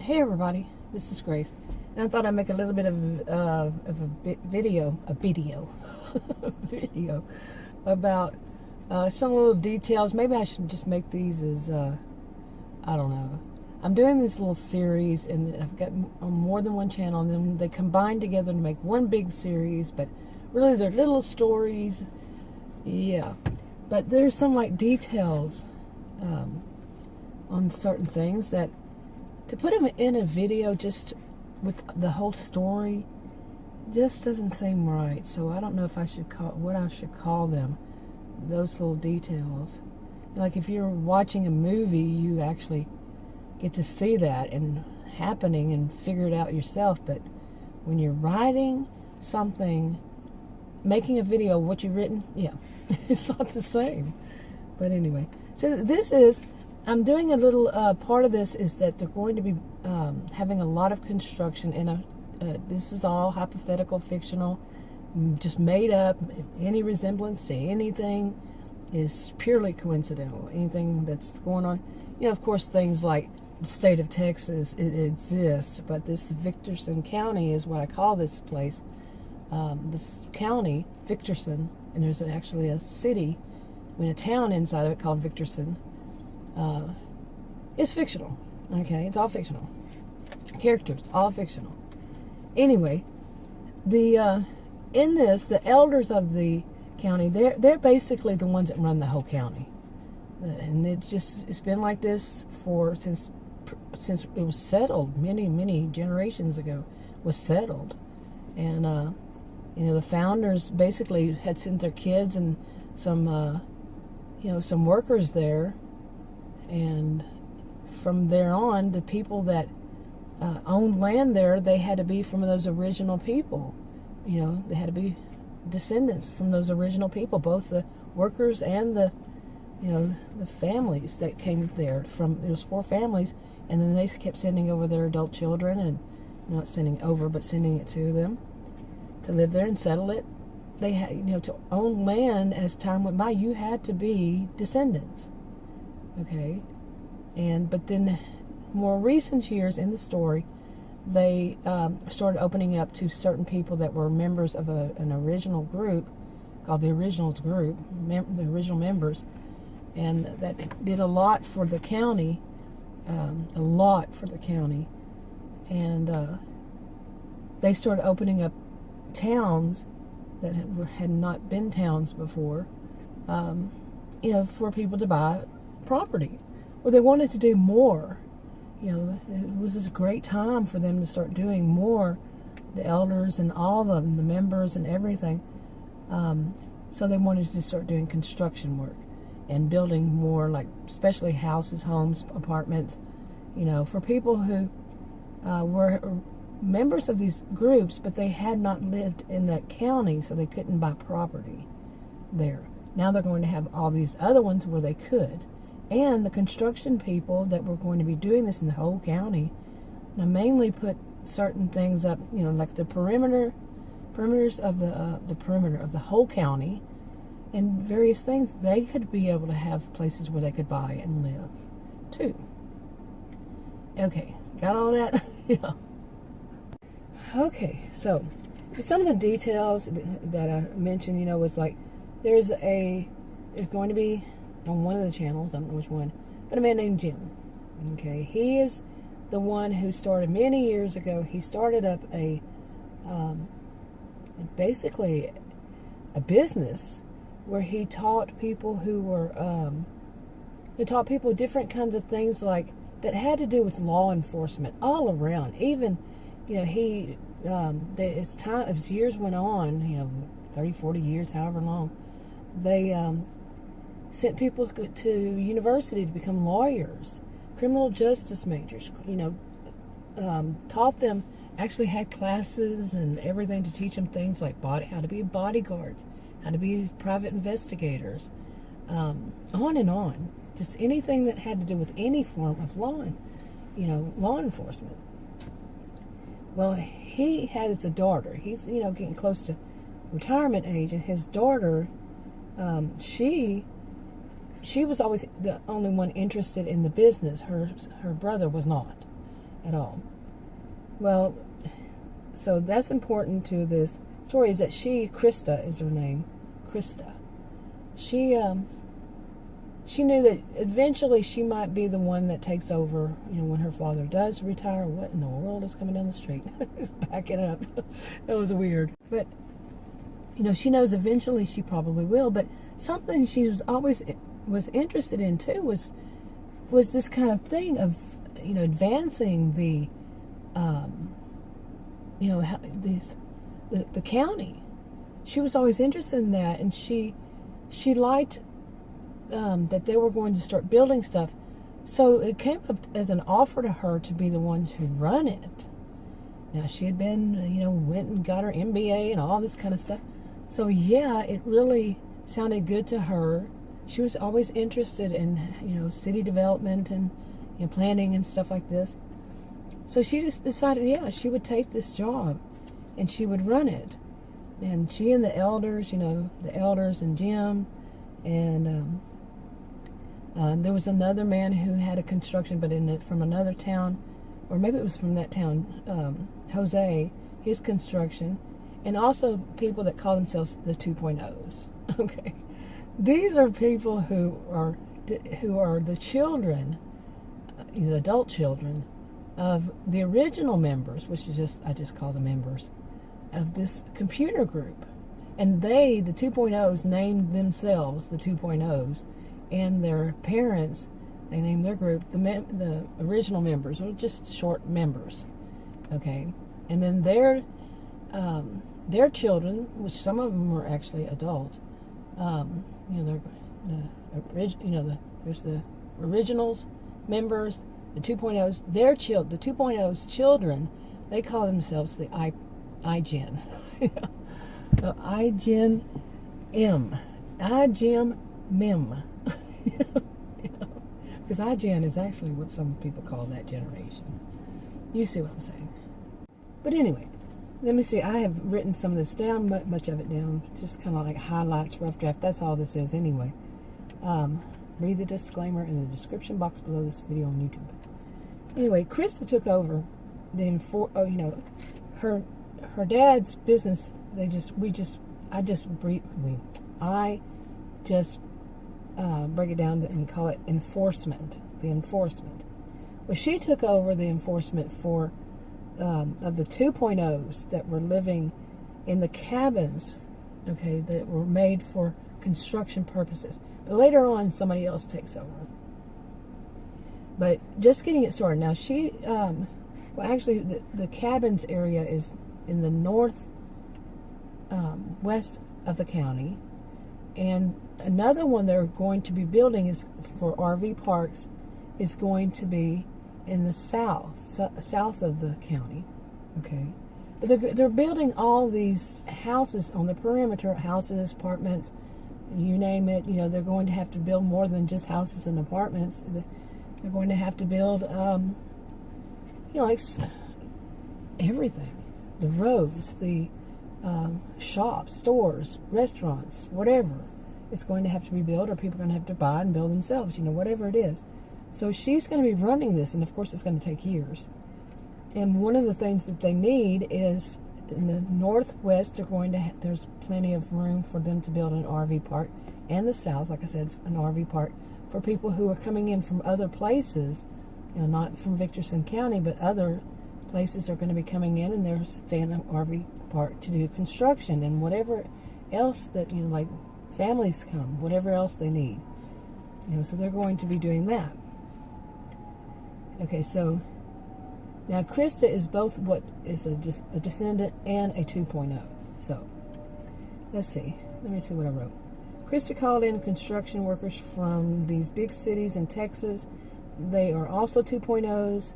Hey everybody, this is Grace, and I thought I'd make a little bit of a video video about some little details. Maybe I should just make these as I don't know. I'm doing this little series, and I've got on more than one channel, and then they combine together to make one big series. But really, they're little stories. Yeah, but there's some like details on certain things that. To put them in a video just with the whole story just doesn't seem right. So I don't know if I should call them, those little details. Like if you're watching a movie, you actually get to see that and happening and figure it out yourself. But when you're writing something, making a video of what you've written, yeah, it's not the same. But anyway, so I'm doing a little part of this is that they're going to be having a lot of construction in this is all hypothetical, fictional, just made up. Any resemblance to anything is purely coincidental. Anything that's going on, of course, things like the state of Texas, it exists, but this Victorson County is what I call this place. This county, Victorson, and there's actually a city, a town inside of it called Victorson. It's fictional. Okay, it's all fictional. Characters, all fictional. Anyway, in this, the elders of the county, they're basically the ones that run the whole county, and it's been like this since it was settled many generations ago. Was settled, and the founders basically had sent their kids and some workers there. And from there on, the people that owned land there, they had to be from those original people. They had to be descendants from those original people, both the workers and the families that came there. It was 4 families, and then they kept sending over their adult children, and not sending over, but sending it to them to live there and settle it. They had, to own land as time went by, you had to be descendants. Okay, but then more recent years in the story, they started opening up to certain people that were members of an original group called the Originals Group, the original members, and that did a lot for the county, and they started opening up towns that had not been towns before, for people to buy property. Well, they wanted to do more. It was a great time for them to start doing more, the elders and all of them, the members and everything. So they wanted to start doing construction work and building more, like especially houses, homes, apartments, for people who were members of these groups, but they had not lived in that county, so they couldn't buy property there. Now they're going to have all these other ones where they could. And the construction people that were going to be doing this in the whole county, now mainly put certain things up, like the perimeters of the perimeter of the whole county, and various things. They could be able to have places where they could buy and live, too. Okay, got all that? Yeah. Okay, so some of the details that I mentioned, was like there's going to be on one of the channels, I don't know which one, but a man named Jim. Okay, he is the one who started many years ago. He started up basically a business where he taught people different kinds of things like that had to do with law enforcement all around. Even, as years went on, 30, 40 years, however long, they sent people to university to become lawyers, criminal justice majors, taught them, actually had classes and everything to teach them things like how to be bodyguards, how to be private investigators, on and on. Just anything that had to do with any form of law enforcement. Well, he has a daughter. He's, getting close to retirement age, and his daughter, she was always the only one interested in the business. Her brother was not. at all. Well, so that's important to this story, is that Krista is her name, Krista. She knew that eventually she might be the one that takes over, when her father does retire. What in the world is coming down the street? Just backing up. That was weird. But, she knows eventually she probably will. But something she was always interested in, too, was this kind of thing of, advancing the the county. She was always interested in that, and she liked that they were going to start building stuff. So it came up as an offer to her to be the one to run it. Now, she had been, went and got her MBA and all this kind of stuff. So, yeah, it really sounded good to her. She was always interested in, city development and planning and stuff like this. So she just decided, she would take this job and she would run it. And she and the elders, the elders and Jim, and there was another man who had a construction, but from another town, or maybe it was from that town, Jose, his construction, and also people that call themselves the 2.0s. Okay, these are people who are the children, the adult children of the original members, which is I just call them members of this computer group, and they, the 2.0s, named themselves the 2.0s. And their parents, they named their group the original members, or just short members, okay? And then their children, which some of them were actually adults, there's the originals members, the 2.0s, the 2.0s children, they call themselves the iGen. The iGen M. iGen Mem. Because iGen is actually what some people call that generation. You see what I'm saying. But anyway, let me see. I have written some of this down, much of it down, just kind of like highlights, rough draft. That's all this is anyway. Read the disclaimer in the description box below this video on YouTube. Anyway, Krista took over her dad's business. I just break it down and call it enforcement. The enforcement. Well, she took over the enforcement for of the 2.0s that were living in the cabins, okay, that were made for construction purposes. But later on, somebody else takes over. But just getting it started. Now, actually, the cabins area is in the north west of the county. And another one they're going to be building is for RV parks, is going to be in the south of the county, okay? But they're building all these houses on the perimeter, houses, apartments, you name it. They're going to have to build more than just houses and apartments. They're going to have to build, like everything. The roads, the shops, stores, restaurants, whatever. It's going to have to be built, or people are going to have to buy and build themselves, whatever it is. So she's going to be running this, and of course it's going to take years. And one of the things that they need is in the northwest, there's plenty of room for them to build an RV park, and the south, like I said, an RV park for people who are coming in from other places, not from Victorson County, but other places are going to be coming in, and they're staying in an RV park to do construction and whatever else that, like families come, whatever else they need. So they're going to be doing that. Okay, so now Krista is both what is a descendant and a 2.0. So let's see. Let me see what I wrote. Krista called in construction workers from these big cities in Texas. They are also 2.0s,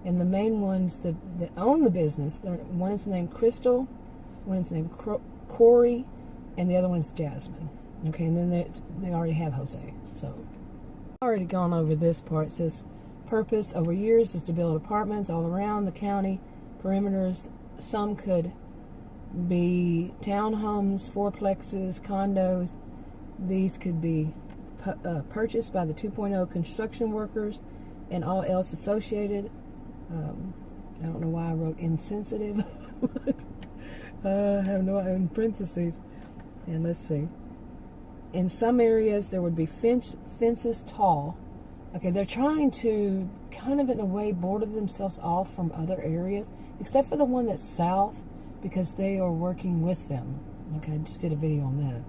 and the main ones that own the business, one is named Crystal, one is named Corey, and the other one is Jasmine. Okay, and then they already have Jose. So I've already gone over this part. It says purpose over years is to build apartments all around the county perimeters. Some could be townhomes, fourplexes, condos. These could be purchased by the 2.0 construction workers and all else associated I don't know why I wrote insensitive. But, I have no in parentheses. And let's see. In some areas, there would be fences tall. Okay, they're trying to kind of, in a way, border themselves off from other areas, except for the one that's south, because they are working with them. Okay, I just did a video on that.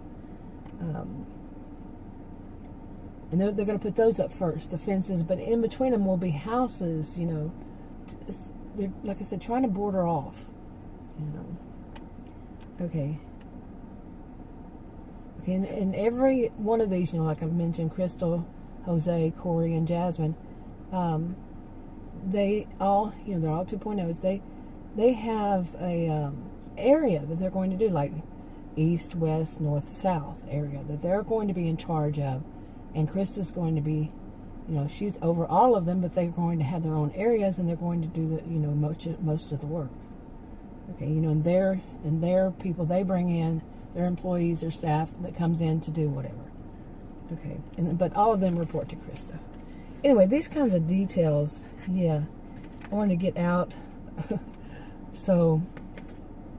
And they're going to put those up first, the fences, but in between them will be houses, you know. They're, like I said, trying to border off, you know. Okay. Okay, and every one of these, you know, like I mentioned, Crystal, Jose, Corey, and Jasmine, they all, you know, they're all 2.0s. They have a area that they're going to do, like east, west, north, south area that they're going to be in charge of. And Krista's going to be, you know, she's over all of them, but they're going to have their own areas, and they're going to do the, you know, most of the work. Okay, you know, and their people they bring in, their employees, their staff that comes in to do whatever. Okay, but all of them report to Krista. Anyway, these kinds of details, yeah, I wanted to get out. So,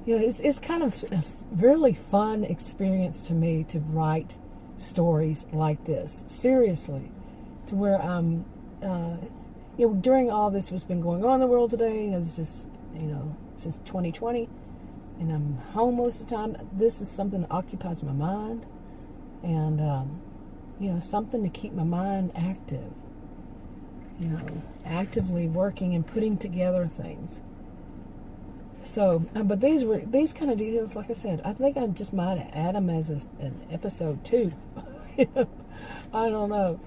you know, it's kind of a really fun experience to me to write stories like this, seriously, to where I'm, you know, during all this what's been going on in the world today, you know, this is, you know, since 2020, and I'm home most of the time, this is something that occupies my mind, and, you know, something to keep my mind active, you know, actively working and putting together things. So, but these kind of details, like I said, I think I just might add them as an episode 2. I don't know.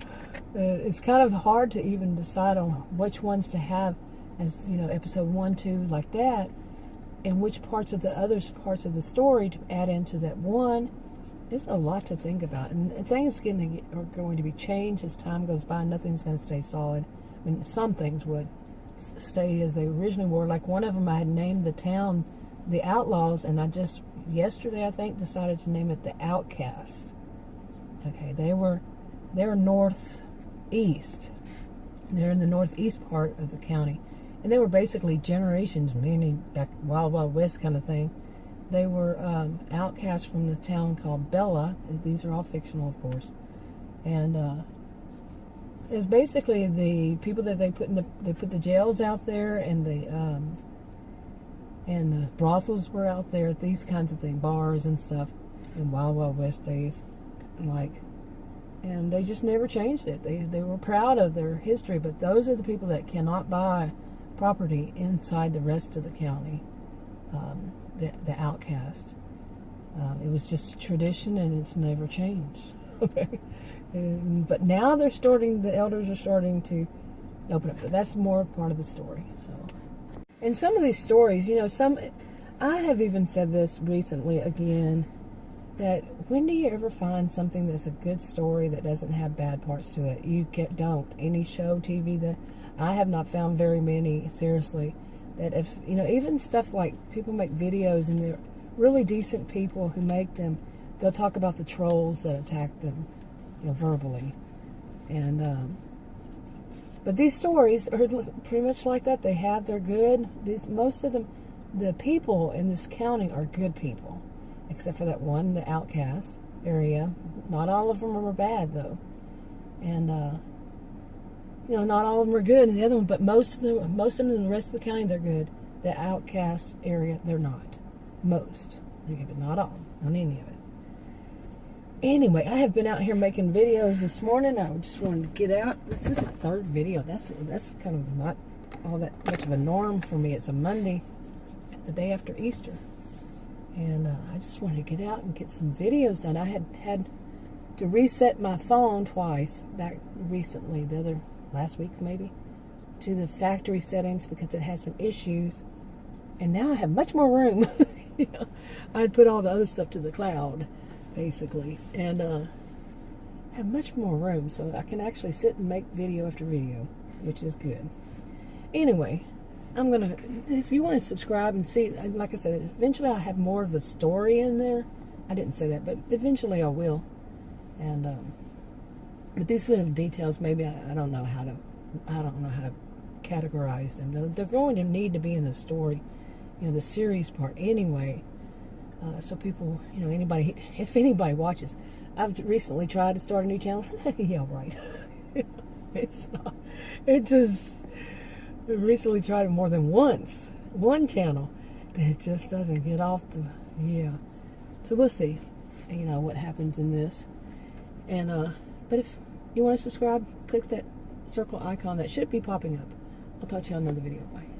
It's kind of hard to even decide on which ones to have as, you know, episode 1, 2, like that, and which parts of the other parts of the story to add into that one. It's a lot to think about, and things are going to be changed as time goes by. Nothing's going to stay solid. I mean, some things would stay as they originally were. Like one of them, I had named the town the Outlaws, and I just yesterday, I think, decided to name it the Outcasts. Okay, they're northeast. They're in the northeast part of the county, and they were basically generations, meaning back Wild Wild West kind of thing. They were outcasts from the town called Bella. These are all fictional, of course, and it's basically the people that they put the jails out there, and the brothels were out there, these kinds of things, bars and stuff, in Wild Wild West days, and they just never changed it. They were proud of their history, but those are the people that cannot buy property inside the rest of the county. The outcast. It was just a tradition, and it's never changed. Okay. But now the elders are starting to open up. But that's more part of the story. So, and some of these stories, you know, I have even said this recently again, that when do you ever find something that's a good story that doesn't have bad parts to it? Don't. Any show, TV, that I have not found very many, seriously, that if, you know, even stuff like people make videos and they're really decent people who make them, they'll talk about the trolls that attack them, you know, verbally. And, but these stories are pretty much like that. They're good. Most of them, the people in this county are good people, except for that one, the outcast area. Not all of them are bad, though. And, you know, not all of them are good, and the other one, but most of them in the rest of the county, they're good. The outcast area, they're not. Most. Okay, but not all. Not any of it. Anyway, I have been out here making videos this morning. I just wanted to get out. This is my third video. That's kind of not all that much of a norm for me. It's a Monday, the day after Easter. And I just wanted to get out and get some videos done. I had to reset my phone twice back recently, last week maybe, to the factory settings because it had some issues, and now I have much more room. You know, I'd put all the other stuff to the cloud basically, and have much more room, so I can actually sit and make video after video, which is good. Anyway, if you want to subscribe and see, like I said, eventually I'll have more of the story in there. I didn't say that, but eventually I will. And but these little details, maybe I don't know how to categorize them. They're going to need to be in the story, the series part anyway. So people, anybody, if anybody watches, I've recently tried to start a new channel. Yeah, right. I recently tried it more than once. One channel that just doesn't get off the, So we'll see, what happens in this. And, but if you want to subscribe, click that circle icon that should be popping up. I'll talk to you on another video. Bye.